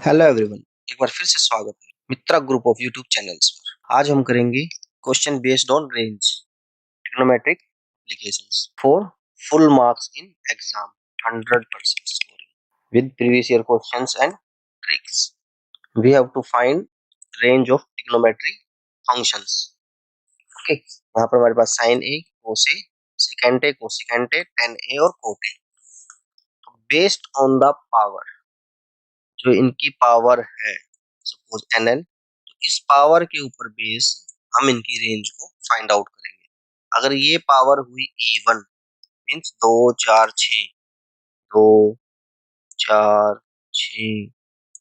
Hello everyone, एक बार फिर से स्वागत है Mitra group of YouTube channels पर। आज हम करेंगे question based on range trigonometric applications for full marks in exam 100% scoring with previous year questions and tricks. We have to find range of trigonometry functions. Okay, यहाँ पर हमारे पास sine A, cos A, secant A, cosecant A, tan A और cot ए। तो based on the power, जो इनकी power है suppose N, इस पावर के ऊपर बेस हम इनकी रेंज को फाइंड आउट करेंगे। अगर ये पावर हुई इवन मींस 2 4 6, 2 4 6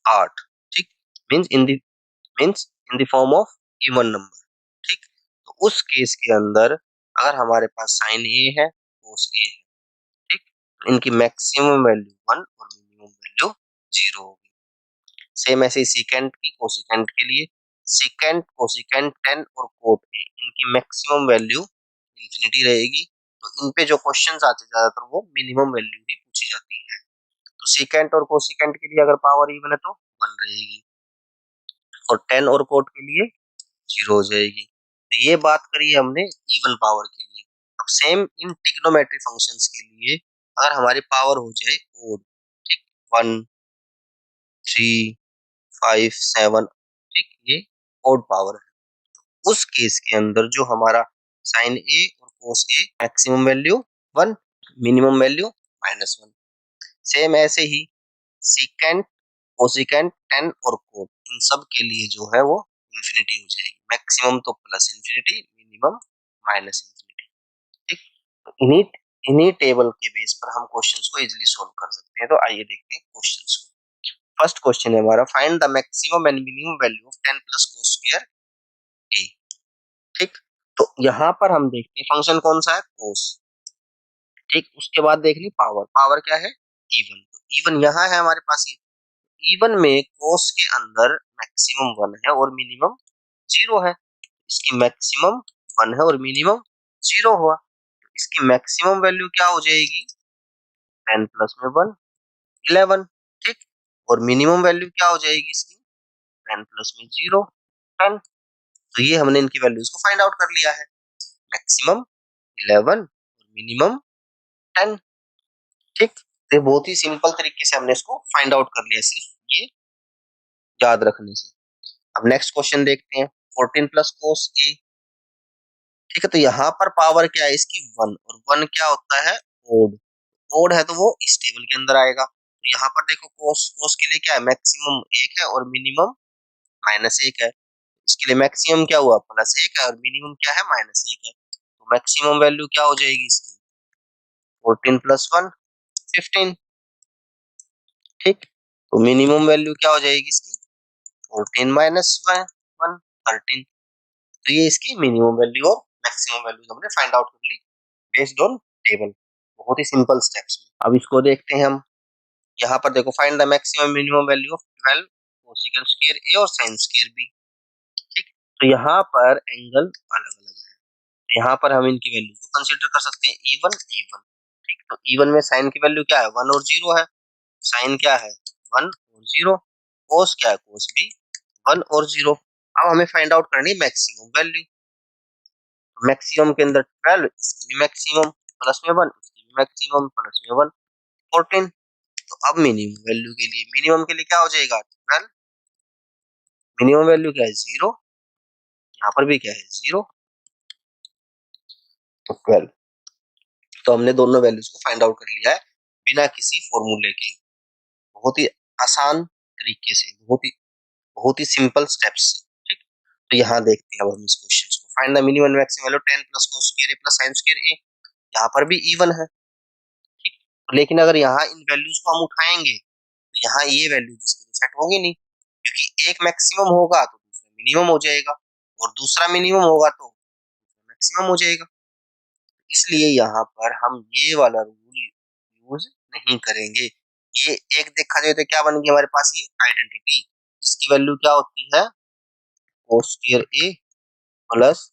8, ठीक, means in the form of even number, ठीक। तो उस केस के अंदर अगर हमारे पास साइन ए है, कोस ए है, ठीक, तो इनकी मैक्सिमम वैल्यू 1 और मिनिमम वैल्यू 0 होगी। सेम ऐसे ही सीकेंट की कोसिकेंट के लिए, सीकेंट, कोसिकेंट, टेन और कोट ए, इनकी मैक्सिमम वैल्यू इंफिनिटी रहेगी। तो इन पे जो क्वेश्चंस आते हैं ज्यादातर वो मिनिमम वैल्यू ही पूछी जाती है। तो सीकेंट और कोसिकेंट के लिए अगर पावर इवन है तो 1 रहेगी और टेन और कोट के लिए 0 हो जाएगी। तो ये बात करी है हमने इवन पावर के लिए। अब सेम इन ट्रिग्नोमेट्री फंक्शंस के लिए अगर हमारी पावर हो जाए ओड, ठीक, 1 3 5 7, ठीक, ये ओड पावर है। उस केस के अंदर जो हमारा साइन ए और cos A maximum value 1, minimum value -1। Same ऐसे ही सीकेंट, कोसिकेंट, टेन और कोट, इन सब के लिए जो है वो इंफिनिटी हो जाएगी। मैक्सिमम तो plus infinity, minimum minus infinity, ठीक। तो इन्हीं इन्हीं टेबल के बेस पर हम क्वेश्चंस को इजीली सॉल्व कर सकते हैं। तो आइए देखते हैं क्वेश्चंस को। फर्स्ट क्वेश्चन है हमारा, find the maximum and minimum value of 10 plus cos square A, ठीक। तो यहाँ पर हम देखते हैं फंक्शन कौन सा है, कोस, ठीक। उसके बाद देख ली पावर, पावर क्या है, इवन। तो इवन यहाँ है हमारे पास, ये इवन में कोस के अंदर मैक्सिमम 1 है और मिनिमम 0 है। इसकी मैक्सिमम 1 है और मिनिमम 0 हुआ, तो इसकी मैक्सिमम वैल्यू क्या हो जाएगी, 10 प्लस में 1 11, ठीक। और मिनिमम वैल्यू क्या हो जाएगी इसकी, 10 प्लस में 0 10। तो ये हमने इनकी वैल्यूज को फाइंड आउट कर लिया है, मैक्सिमम 11 और मिनिमम 10, ठीक। तो बहुत ही सिंपल तरीके से हमने इसको फाइंड आउट कर लिया सिर्फ ये याद रखने से। अब नेक्स्ट क्वेश्चन देखते हैं, 14 प्लस कोस ए, ठीक है। तो यहाँ पर पावर क्या है इसकी 1, और 1 क्या होता है, ओड। ओड है तो वो इस टेबल के अंदर आएगा। तो यहाँ पर देखो कोस, कोस के लिए क्या है, मैक्सिमम 1 है और मिनिमम -1 है। इसके लिए मैक्सिमम क्या हुआ, +1 है और मिनिमम क्या है, -1 है। तो मैक्सिमम वैल्यू क्या हो जाएगी इसकी, 14 प्लस 1 15, ठीक। तो मिनिमम वैल्यू क्या हो जाएगी इसकी, 14 माइनस 1 13। तो ये इसकी मिनिमम वैल्यू और मैक्सिमम वैल्यू हमने फाइंड आउट कर ली बेस्ड ऑन टेबल। बहुत ही सिंपल स्टेप्स। अब इसको देखते हैं हम। यहाँ पर देखो, find the maximum minimum value of 12 cosecant square A और साइन स्क्वायर बी, ठीक। तो यहाँ पर एंगल अलग अलग है, तो यहाँ पर हम इनकी वैल्यू को कंसीडर कर सकते हैं इवन इवन, ठीक। तो इवन में साइन की वैल्यू क्या है, 1 और 0 है। साइन क्या है, 1 और 0। कोस क्या है, कोस भी 1 और 0। अब हमें फाइंड आउट करनी है मैक्सिमम वैल्यू। मैक्सिमम के अंदर 12, इसकी भी मैक्सिमम, प्लस में 1, इसकी भी मैक्सिमम, प्लस में 1 14। तो अब मिनिमम वैल्यू के लिए, मिनिमम के लिए क्या हो जाएगा 12, मिनिमम वैल्यू क्या है 0, यहाँ पर भी क्या है 0, तो 12। तो हमने दोनों वैल्यूज को फाइंड आउट कर लिया है बिना किसी फॉर्मूले के, बहुत ही आसान तरीके से, बहुत ही सिंपल स्टेप्स से, ठीक। तो यहाँ देखते हैं अब हम इस क्वेश्चन को, find the minimum and maximum value 10 plus cos square A plus sine square A. यहाँ पर भी इवन है, ठीक। लेकिन अगर यहाँ इन वैल्यूज को हम उठाएंगे तो यहाँ ये वैल्यू सेट होगी नहीं, क्योंकि एक मैक्सिमम होगा तो दूसरा मिनिमम हो जाएगा और दूसरा मिनिमम होगा तो मैक्सिमम हो जाएगा। इसलिए यहाँ पर हम ये वाला रूल यूज नहीं करेंगे। ये एक देखा जाए तो क्या बन गई हमारे पास, ये आइडेंटिटी, जिसकी वैल्यू क्या होती है, cos square A plus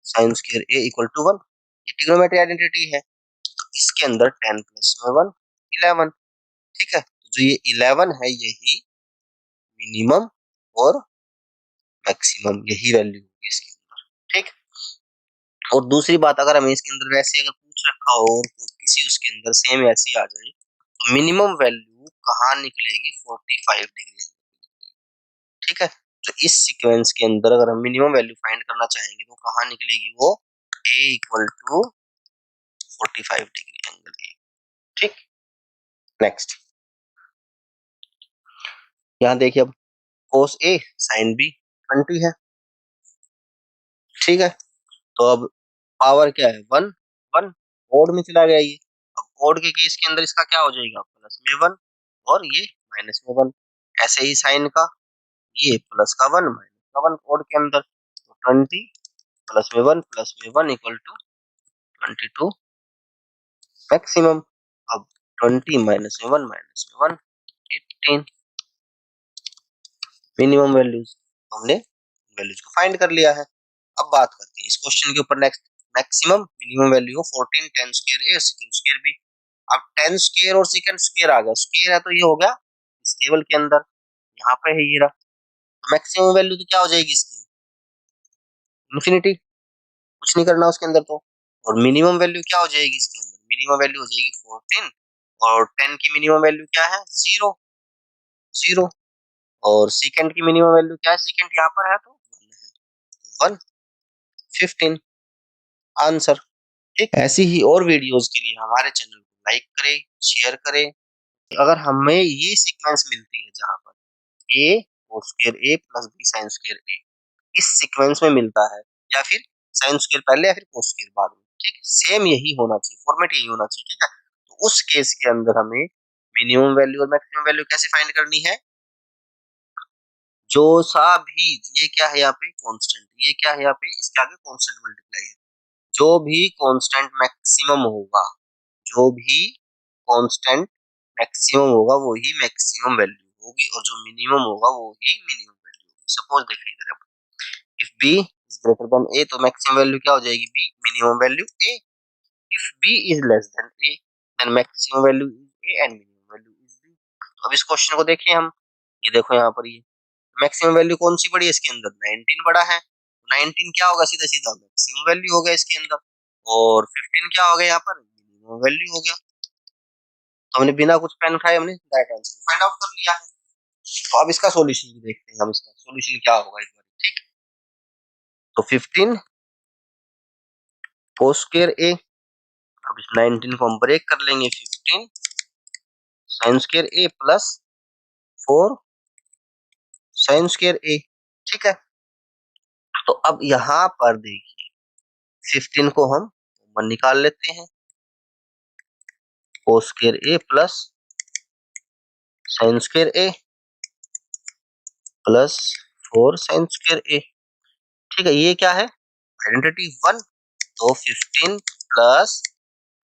sine square A equal to 1। ये ट्रिग्नोमेट्री आइडेंटिटी है। तो इसके अंदर 10 प्लस 1 11, ठीक है। तो जो ये 11 है यही मिनिमम और मैक्सिमम, यही वैल्यू होगी इसके अंदर, ठीक। और दूसरी बात, अगर हमें इसके अंदर वैसे अगर पूछ रखा हो और किसी उसके अंदर सेम ऐसी आ जाए, तो मिनिमम वैल्यू कहाँ निकलेगी, 45 डिग्री, ठीक है। तो इस सीक्वेंस के अंदर अगर हम मिनिमम वैल्यू फाइंड करना चाहेंगे तो कहाँ निकलेगी वो, a इक्वल टू 45 डिग्री एंगल ए, ठीक। नेक्स्ट, यहाँ देखिए अब cos a sin b 20 है, ठीक है। तो अब पावर क्या है, 1 1, ओड में चला गया ये। अब ओड के केस के अंदर इसका क्या हो जाएगा, प्लस में 1 और ये माइनस में 1। ऐसे ही साइन का, ये प्लस का 1 माइनस का 1 ओड के अंदर, तो 20 प्लस में 1 इक्वल टू 22 मैक्सिमम। अब 20 माइनस में 1 माइनस में 1 18 मिनिमम वैल्यूज, हमने वैल्यूज को फाइंड कर लिया है। अब बात करते हैं इस क्वेश्चन के ऊपर next, maximum minimum value 14 10 square A second square B. अब 10 स्क्वायर और सेकंड स्क्वायर आ गया, स्क्वायर है तो ये हो गया इस टेबल के अंदर, यहाँ पे है ये रहा। तो मैक्सिमम वैल्यू तो क्या हो जाएगी इसकी, इंफिनिटी, कुछ नहीं करना उसके अंदर तो। और मिनिमम वैल्यू क्या हो जाएगी इसके अंदर, मिनिमम वैल्यू हो जाएगी 14, और 10 की मिनिमम वैल्यू क्या है, 0 0। और सेकंड की मिनिमम वैल्यू क्या है, सेकंड यहाँ पर है तो 1 है, 1 15 आंसर, ठीक। ऐसी ही और वीडियोस के लिए हमारे चैनल को लाइक करें, शेयर करें। अगर हमें ये सीक्वेंस मिलती है जहां पर a cos square a plus b sin square a, इस सीक्वेंस में मिलता है, या फिर sin स्क्वायर पहले या फिर cos स्क्वायर बाद में, ठीक, सेम यही होना चाहिए, फॉर्मेट यही होना चाहिए, ठीक है। तो उस केस के अंदर हमें मिनिमम वैल्यू और मैक्सिमम वैल्यू कैसे फाइंड करनी है, जो सा भी, ये क्या है यहाँ पे कांस्टेंट, ये क्या है यहाँ पे, इसके आगे कांस्टेंट मल्टीप्लाई है, जो भी कांस्टेंट मैक्सिमम होगा, जो भी कांस्टेंट मैक्सिमम होगा वो ही मैक्सिमम वैल्यू होगी, और जो मिनिमम होगा वो ही मिनिमम वैल्यू होगी। सपोज देखिए इधर, if b is greater than a, तो मैक्सिमम वैल्यू क्या हो जाएगी, b, minimum value a। If b is less than a, then maximum value is a and minimum value is b। तो अब इस क्वेश्चन को देखिए हम, ये देखो यहाँ पर ये मैक्सिमम वैल्यू कौन सी बड़ी है इसके अंदर, 19 बड़ा है, 19 क्या होगा, सीधा सीधा मैक्सिमम वैल्यू हो गया इसके अंदर, और 15 क्या हो गया यहाँ पर, मिनिमम वैल्यू हो गया। तो हमने बिना कुछ पेन खाए हमने डायरेक्ट आंसर फाइंड आउट कर लिया है। तो अब इसका सॉल्यूशन भी देखते हैं हम, इसका सॉल्यूशन क्या होगा इस बार, ठीक। तो 15 cos स्क्वायर a, अब इस 19 को हम ब्रेक कर लेंगे, 15 sin square a plus 4 sin square a, ठीक है। तो अब यहाँ पर देखिए 15 को हम कॉमन निकाल लेते हैं, cos square a plus sin square a plus 4 sin square a, ठीक है। ये क्या है, आइडेंटिटी 1, तो 15 प्लस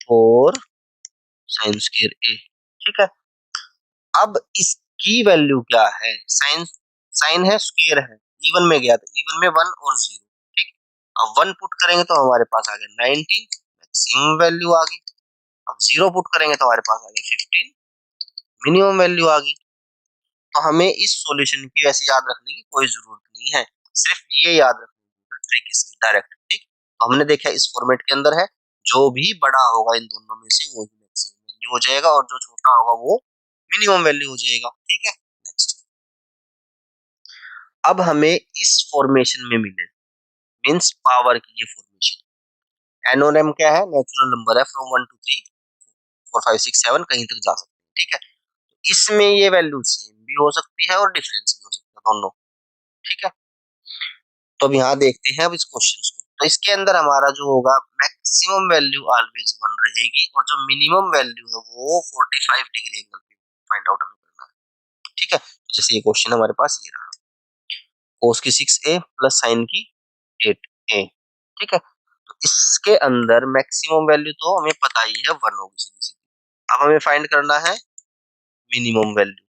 4 sin स्क्वायर a, ठीक है। अब इसकी वैल्यू क्या है, साइन, साइन है स्क्वायर है, इवन में गया था, इवन में 1 और 0, ठीक। अब 1 पुट करेंगे तो हमारे पास आ गया 19 मैक्सिमम वैल्यू आ गई। अब 0 पुट करेंगे तो हमारे पास आ गया 15 मिनिमम वैल्यू आ गई। तो हमें इस सॉल्यूशन की वैसे याद रखने की कोई जरूरत नहीं है, सिर्फ ये याद रखने की ट्रिक इसकी डायरेक्ट, ठीक। तो हमने देखा इस फॉर्मेट के अंदर है, जो भी बड़ा होगा इन दोनों में से वो ही मैक्सिमम वैल्यू हो जाएगा, और जो छोटा होगा वो मिनिमम वैल्यू हो जाएगा, ठीक है। नेक्स्ट, अब हमें इस फॉर्मेशन में मिले, मींस पावर की ये फॉर्मेशन, एन और एम क्या है, नेचुरल नंबर है, फ्रॉम 1 to 3 4 5 6 7 कहीं तक जा सकते हैं, ठीक है। इसमें ये वैल्यू सेम भी हो सकती है और डिफरेंस भी हो सकता है दोनों, ठीक है। तो अब यहाँ देखते हैं अब इस क्वेश्चन को, तो इसके अंदर हमारा जो होगा मैक्सिमम वैल्यू ऑलवेज 1 रहेगी, और जो मिनिमम वैल्यू है वो 45 डिग्री एंगल पे फाइंड आउट हमें करना है, ठीक है। तो जैसे ये क्वेश्चन हमारे पास ये रहा, cos की 6a प्लस sin की 8a, ठीक है। तो इसके अंदर मैक्सिमम वैल्यू तो हमें पता ही है 1 होगी सीधी सीधी। अब हमें फाइंड करना है मिनिमम वैल्यू।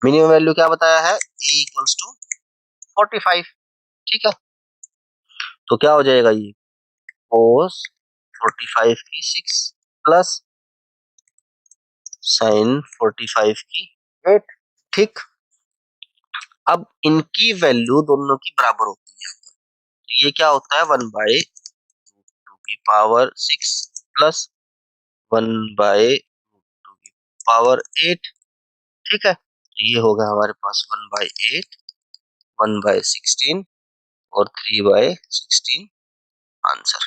मिनिमम वैल्यू क्या बताया है, a इक्वल्स टू 45, ठीक है। तो क्या हो जाएगा, ये cos 45 की 6 प्लस sin 45 की 8, ठीक। अब इनकी वैल्यू दोनों की बराबर होती है। तो ये क्या होता है 1/√2 की पावर 6 प्लस 1/√2 की पावर 8। ठीक है, तो ये होगा हमारे पास 1/8, 1/16 और 3/16 आंसर।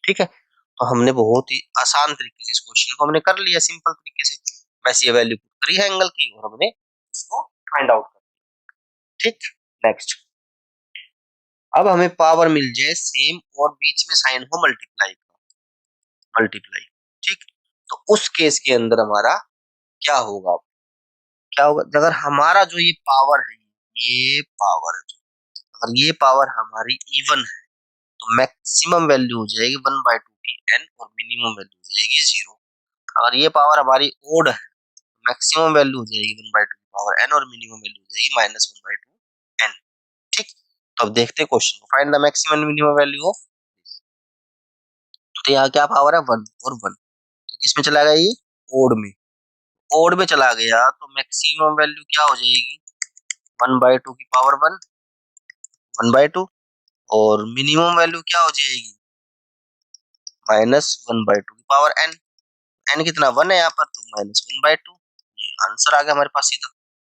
ठीक है, तो हमने बहुत ही आसान तरीके से इस क्वेश्चन को हमने कर लिया, सिंपल तरीके से। वैसे ये वैल्यू पुट करी है एंगल की और हमने इसको फाइंड आउट कर। ठीक, नेक्स्ट। अब हमें पावर मिल जाए सेम और बीच में साइन हो मल्टीप्लाई का, मल्टीप्लाई। ठीक, तो उस केस के अंदर हमारा क्या होगा, क्या होगा अगर हमारा जो ये पावर है, ये पावर है, अगर ये पावर हमारी इवन है तो मैक्सिमम वैल्यू हो जाएगी 1/2 की n और मिनिमम वैल्यू हो जाएगी 0। अगर ये पावर हमारी ओड है तो मैक्सिमम वैल्यू हो जाएगी 1/2 की पावर n और मिनिमम वैल्यू हो जाएगी -1/2 n। ठीक, तो अब देखते हैं क्वेश्चन को, find the maximum minimum value of. तो यहाँ क्या पावर है 1 और 1, तो किसमें चला गया ये ओड में, ओड में चला गया तो मैक्सिमम वैल्यू क्या हो जाएगी 1/2 की पावर 1, 1/2, और मिनिमम वैल्यू क्या हो जाएगी -1/2 की पावर n। n कितना 1 है यहाँ पर, तो -1/2। ये आंसर आ गया हमारे पास सीधा।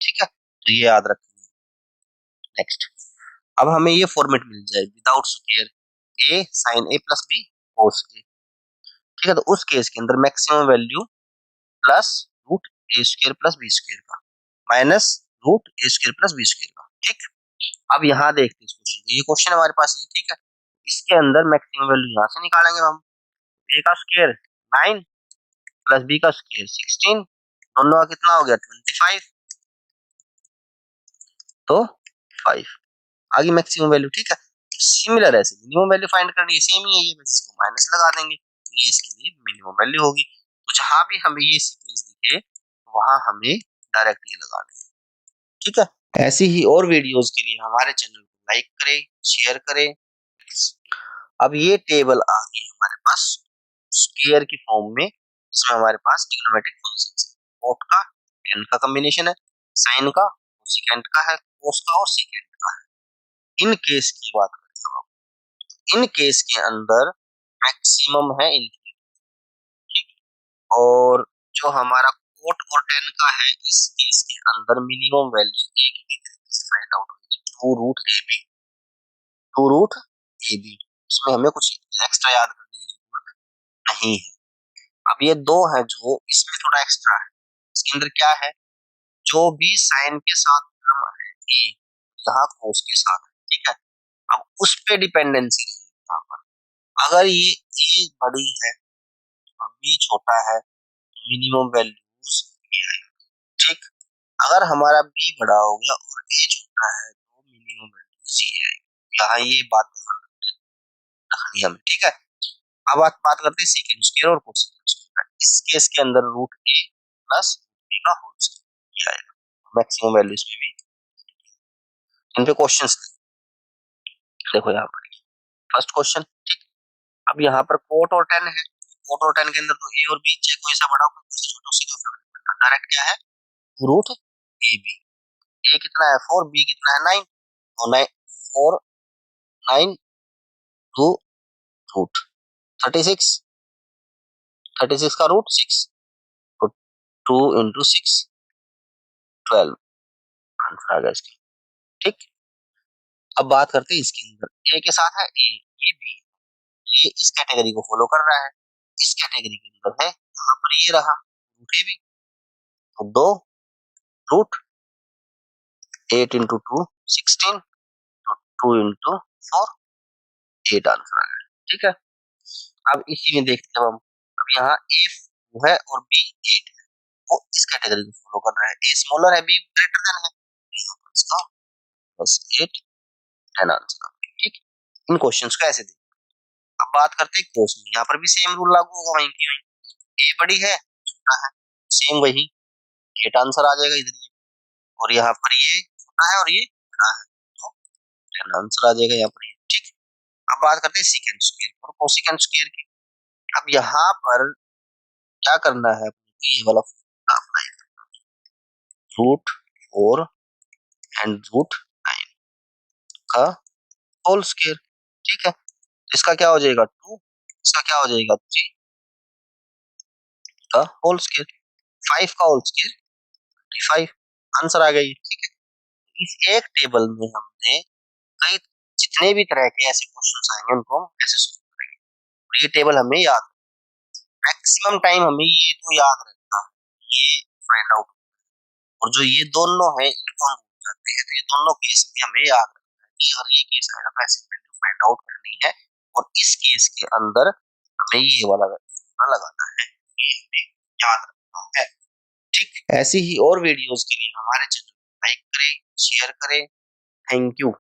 ठीक है, तो ये याद रखिए। नेक्स्ट, अब हमें ये फॉर्मेट मिल जाए without square, a sin a plus b cos a। ठीक है, तो उस केस के अंदर मैक्सिमम वैल्यू प्लस रूट ए स्क्वायर प्लस बी स्क्वायर का माइनस रूट ए स्क्वायर प्लस बी स्क्वायर का। ठीक, अब यहाँ देखते हैं इस क्वेश्चन को, ये क्वेश्चन हमारे पास ये। ठीक है, इसके अंदर मैक्सिमम वैल्यू यहाँ से निकालेंगे हम, a का स्क्वायर 9 प्लस b का स्क्वायर 16, दोनों का कितना हो गया 25, तो 5 आगे मैक्सिमम वैल्यू। ठीक है, सिमिलर ऐसे मिनिमम वैल्यू फाइंड करनी है, सेम ही है ये, बस इसको माइनस लगा देंगे, तो ये इसके लिए मिनिमम वैल्यू होगी। तो जहां भी हमें ये सीक्वेंस दिखे वहां हमें डायरेक्ट ये लगाना है। ठीक है, ऐसी ही और वीडियोस के लिए हमारे चैनल को लाइक करें, शेयर करें। अब ये टेबल आ गई हमारे पास स्क्वायर की फॉर्म में, इसमें हमारे पास ट्रिग्नोमेट्रिक फंक्शंस है, कोट का टेन का कॉम्बिनेशन है, साइन का, कोसेकेंट का है, कोस का और सेकेंट का है। इन केस की बात करते हैं, इन केस के अंदर मैक्सिमम है इनफिनिटी। ठीक, और जो हमारा कोट और टेन का है इस केस के अंदर मिनिमम वैल्यू एक ही तरीके से फाइंड आउट होगी, 2√ab, 2√ab। इसमें हमें कुछ एक्स्ट्रा याद करने की जरूरत नहीं है। अब ये दो है जो इसमें थोड़ा एक्स्ट्रा है, इसके अंदर क्या है, जो भी साइन के साथ टर्म है ए यहाँ कोस के साथ है। ठीक है, अब उस पे डिपेंडेंसी रहेगी यहाँ पर, अगर ये ए बड़ी है और बी छोटा है तो मिनिमम वैल्यूज ये आएगी। ठीक, अगर हमारा बी बड़ा हो गया और ए छोटा है तो मिनिमम वैल्यूज ये आएगी। यहाँ ये बात रखनी है हमें। ठीक है, अब बात करते हैं सेकेंड स्क्वायर और कोसेकेंट स्क्वायर। इस केस के अंदर √a प्लस b का होल स्क्वायर ये आएगा, मैक्सिमम वैल्यू इसमें भी। इन पे क्वेश्चंस देखो यहाँ पर, फर्स्ट क्वेश्चन। ठीक, अब यहाँ पर कोट और टेन है, कोट और टेन के अंदर तो ए और बी चाहे कोई सा बड़ा हो कोई सा छोटा, उससे कोई फर्क नहीं पड़ता, डायरेक्ट क्या है √ab। ए कितना है 4, बी कितना है 9, और 9 4 9 2 रूट 36, 36 का √6, तो 2 into 6 12 आंसर आ गया इसका। ठीक, अब बात करते हैं इसके अंदर, ए के साथ है ए, ये बी, ये इस कैटेगरी को फॉलो कर रहा है, इस कैटेगरी के अंदर है यहाँ पर ये रहा √a भी, तो 2 रूट 8 into 2 16, तो 2 into 4 8 आंसर आ गया। ठीक है, अब इसी में देखते हैं हम, अब यहाँ ए है और बी 8 है, वो इस कैटेगरी को फॉलो कर रहा है, ए स्मॉलर है बी ग्रेटर देन है, यहाँ पर इसका बस 8 10 आंसर आ गया। ठीक, इन क्वेश्चंस को ऐसे देखते हैं। अब बात करते हैं कोस में, यहाँ पर भी सेम रूल लागू होगा वहीं की वहीं, ए बड़ी है छोटा है सेम वही 8 आंसर आ जाएगा इधर ये, और यहाँ पर ये छोटा है और ये बड़ा है तो 10 आंसर आ जाएगा यहाँ पर ये। ठीक, अब बात करते हैं सेकंड स्क्वायर और कोसेकेंट स्क्वायर की। अब यहाँ पर क्या करना है, ये वाला फॉर्मूला अप्लाई करना है, √4 4 एंड रूट 9 का होल स्क्वायर। ठीक है, इसका क्या हो जाएगा 2, इसका क्या हो जाएगा 3 का होल स्क्वायर, 5 का होल स्क्वायर 25। आंसर आ गई। ठीक है, इस एक टेबल में हमने कई जितने भी तरह के ऐसे क्वेश्चन आएंगे उनको हम ऐसे सोल्व करेंगे। और ये टेबल हमें याद, मैक्सिमम टाइम हमें ये तो याद रहता है, ये फाइंड आउट। और जो ये दोनों है इनको हम भूल जाते हैं, तो ये दोनों केस में हमें याद रखना है कि अगर ये केस आएगा तो ऐसी वैल्यू फाइंड आउट करनी है, और इस केस के अंदर हमें ये वाला फॉर्मूला लगाना है, ये हमें याद रखना है। ठीक, ऐसी ही और वीडियोस के लिए हमारे चैनल को लाइक करें, शेयर करें। Thank you.